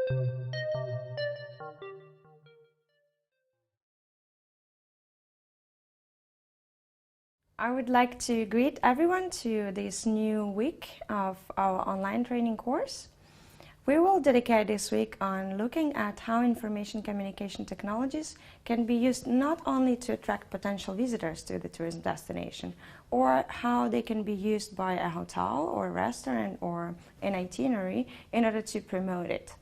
I would like to greet everyone to this new week of our online training course. We will dedicate this week on looking at how information communication technologies can be used not only to attract potential visitors to the tourism destination, or how they can be used by a hotel or a restaurant or an itinerary in order to promote it.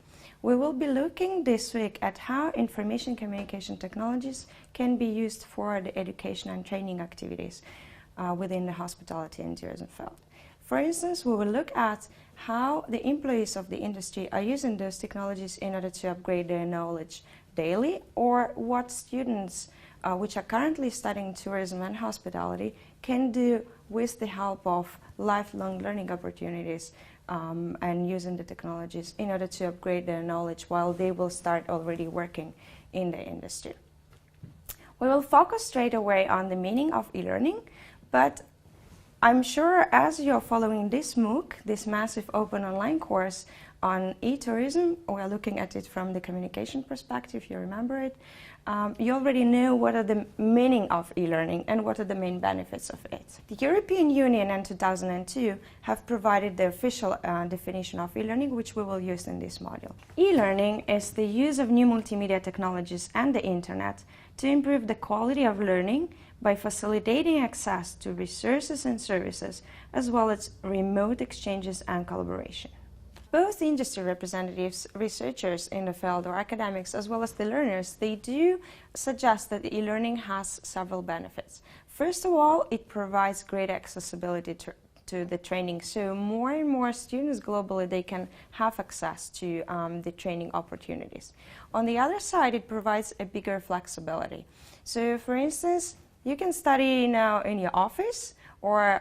We will be looking this week at how information communication technologies can be used for the education and training activities within the hospitality and tourism field. For instance, we will look at how the employees of the industry are using those technologies in order to upgrade their knowledge daily, or what students which are currently studying tourism and hospitality can do with the help of lifelong learning opportunities and using the technologies in order to upgrade their knowledge while they will start already working in the industry. We will focus straight away on the meaning of e-learning, but I'm sure as you're following this MOOC, this massive open online course on eTourism, we're looking at it from the communication perspective, you remember it, you already know what are the meaning of e-learning and what are the main benefits of it. The European Union in 2002 have provided the official definition of e-learning, which we will use in this module. E-learning is the use of new multimedia technologies and the internet to improve the quality of learning by facilitating access to resources and services, as well as remote exchanges and collaboration. Both industry representatives, researchers in the field, or academics, as well as the learners, they do suggest that e-learning has several benefits. First of all, it provides great accessibility to the training, so more and more students globally, they can have access to the training opportunities. On the other side, it provides a bigger flexibility. So for instance, you can study now in your office, or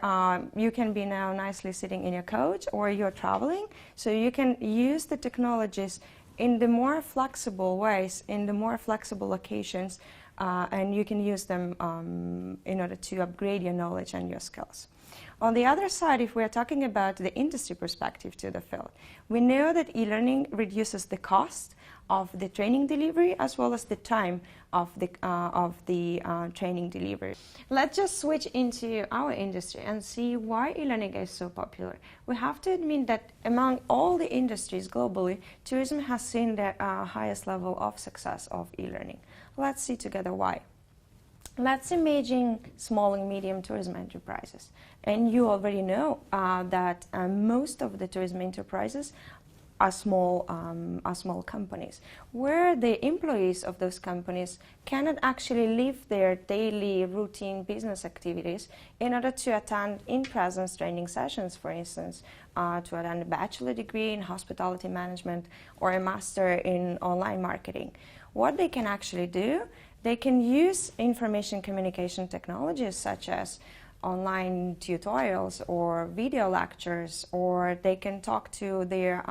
you can be now nicely sitting in your coach, or you're traveling, so you can use the technologies in the more flexible ways, in the more flexible locations, and you can use them in order to upgrade your knowledge and your skills. On the other side, if we're talking about the industry perspective to the field, we know that e-learning reduces the cost of the training delivery as well as the time of the training delivery. Let's just switch into our industry and see why e-learning is so popular. We have to admit that among all the industries globally, tourism has seen the highest level of success of e-learning. Let's see together why. Let's imagine small and medium tourism enterprises. And you already know that most of the tourism enterprises are small companies, where the employees of those companies cannot actually leave their daily routine business activities in order to attend in-presence training sessions, for instance, to attend a bachelor degree in hospitality management or a master in online marketing. What they can actually do, they can use information communication technologies such as online tutorials or video lectures, or they can talk to their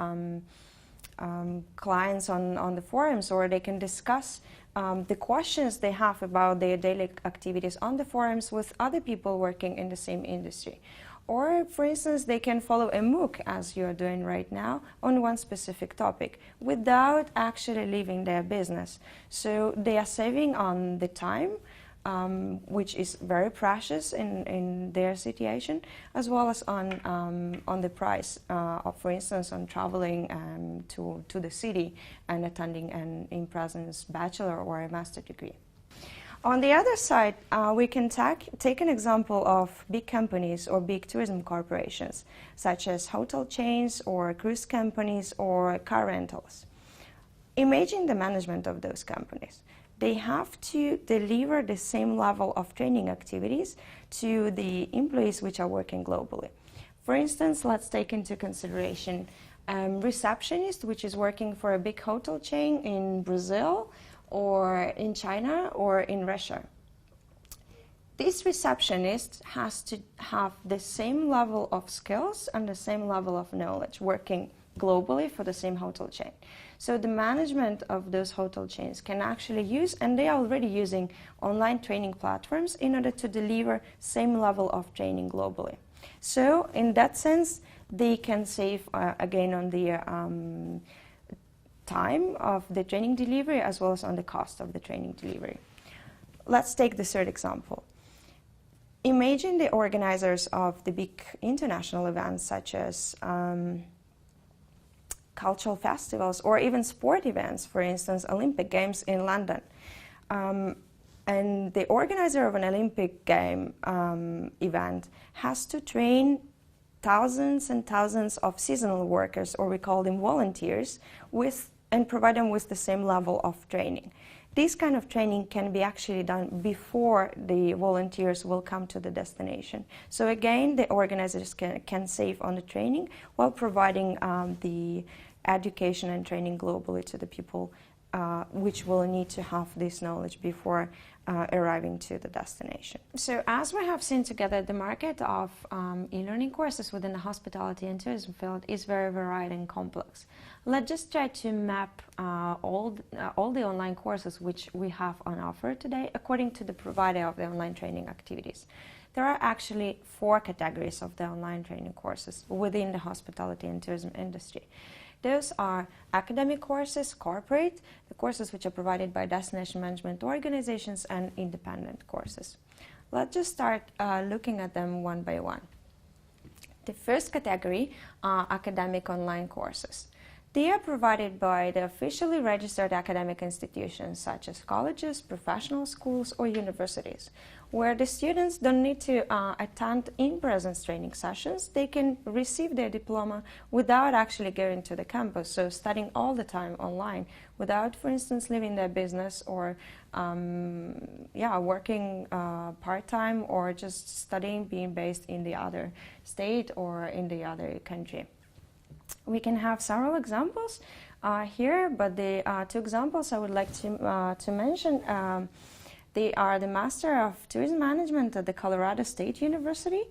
clients on the forums, or they can discuss the questions they have about their daily activities on the forums with other people working in the same industry. Or, for instance, they can follow a MOOC, as you're doing right now, on one specific topic without actually leaving their business. So they are saving on the time, which is very precious in their situation, as well as on the price, for instance, on traveling to the city and attending an in-presence bachelor or a master degree. On the other side, we can take an example of big companies or big tourism corporations, such as hotel chains or cruise companies or car rentals. Imagine the management of those companies. They have to deliver the same level of training activities to the employees which are working globally. For instance, let's take into consideration a receptionist which is working for a big hotel chain in Brazil or in China or in Russia. This receptionist has to have the same level of skills and the same level of knowledge working globally for the same hotel chain. So the management of those hotel chains can actually use, and they are already using, online training platforms in order to deliver same level of training globally. So in that sense, they can save again on their time of the training delivery as well as on the cost of the training delivery. Let's take the third example. Imagine the organizers of the big international events such as cultural festivals or even sport events, for instance, Olympic Games in London. And the organizer of an Olympic game event has to train thousands and thousands of seasonal workers, or we call them volunteers, and provide them with the same level of training. This kind of training can be actually done before the volunteers will come to the destination. So again, the organizers can save on the training while providing the education and training globally to the people which will need to have this knowledge before arriving to the destination. So as we have seen together, the market of e-learning courses within the hospitality and tourism field is very varied and complex. Let's just try to map all the online courses which we have on offer today according to the provider of the online training activities. There are actually 4 categories of the online training courses within the hospitality and tourism industry. Those are academic courses, corporate, the courses which are provided by destination management organizations, and independent courses. Let's just start looking at them one by one. The first category are academic online courses. They are provided by the officially registered academic institutions such as colleges, professional schools, or universities, where the students don't need to attend in-presence training sessions. They can receive their diploma without actually going to the campus, so studying all the time online without, for instance, leaving their business or working part-time or just studying, being based in the other state or in the other country. We can have several examples here, but the 2 examples I would like to mention, they are the Master of Tourism Management at the Colorado State University,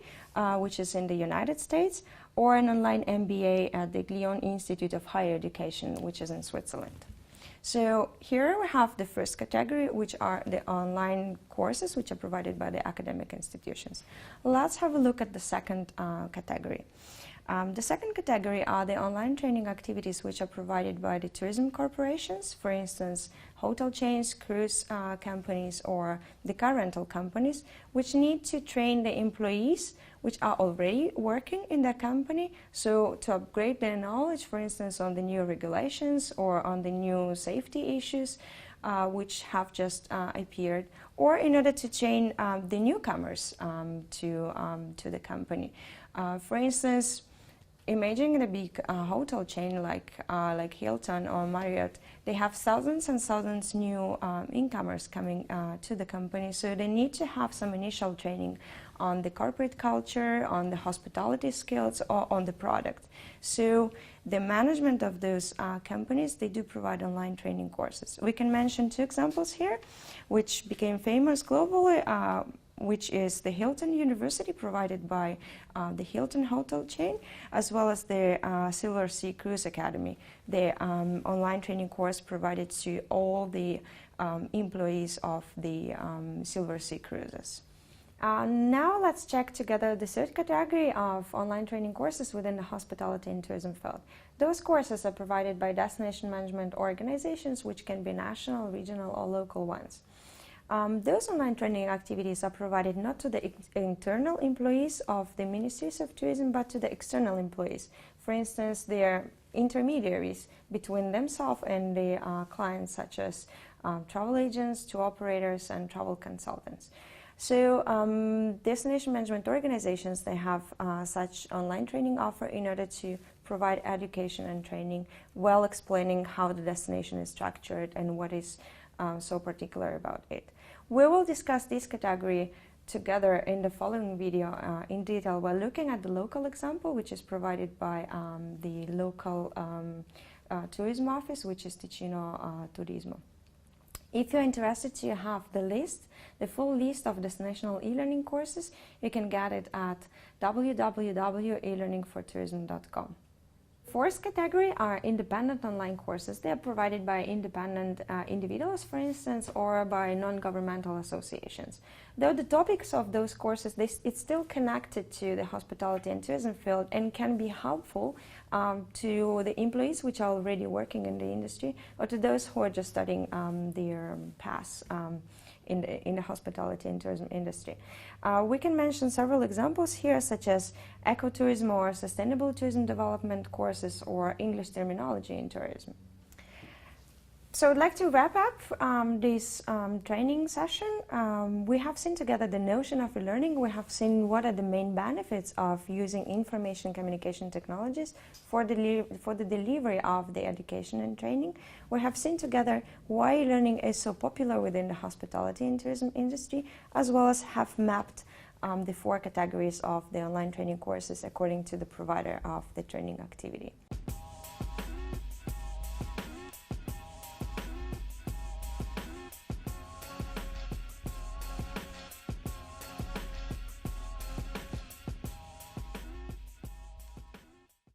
which is in the United States, or an online MBA at the Lyon Institute of Higher Education, which is in Switzerland. So here we have the first category, which are the online courses which are provided by the academic institutions. Let's have a look at the second category. The second category are the online training activities which are provided by the tourism corporations, for instance, hotel chains, cruise companies, or the car rental companies, which need to train the employees which are already working in their company, so to upgrade their knowledge, for instance, on the new regulations or on the new safety issues which have just appeared, or in order to train the newcomers to the company. For instance, imagine a big hotel chain like Hilton or Marriott. They have thousands and thousands new incomers coming to the company, so they need to have some initial training on the corporate culture, on the hospitality skills, or on the product. So the management of those companies, they do provide online training courses. We can mention 2 examples here, which became famous globally, which is the Hilton University, provided by the Hilton Hotel chain, as well as the Silver Sea Cruise Academy, the online training course provided to all the employees of the Silver Sea Cruises. Now let's check together the third category of online training courses within the hospitality and tourism field. Those courses are provided by destination management organizations, which can be national, regional, or local ones. Those online training activities are provided not to the internal employees of the ministries of tourism, but to the external employees. For instance, they are intermediaries between themselves and the clients, such as travel agents, tour operators, and travel consultants. So destination management organizations, they have such online training offer in order to provide education and training while explaining how the destination is structured and what is so particular about it. We will discuss this category together in the following video in detail while looking at the local example, which is provided by the local tourism office, which is Ticino Turismo. If you're interested to have the full list of destinational e-learning courses, you can get it at www.elearningfortourism.com. Fourth category are independent online courses. They are provided by independent individuals, for instance, or by non-governmental associations. Though the topics of those courses, it's still connected to the hospitality and tourism field and can be helpful to the employees which are already working in the industry, or to those who are just starting their paths in the hospitality and tourism industry. We can mention several examples here, such as ecotourism or sustainable tourism development courses, or English terminology in tourism. So I'd like to wrap up this training session. We have seen together the notion of e-learning. We have seen what are the main benefits of using information communication technologies for the delivery of the education and training. We have seen together why e-learning is so popular within the hospitality and tourism industry, as well as have mapped the four categories of the online training courses according to the provider of the training activity.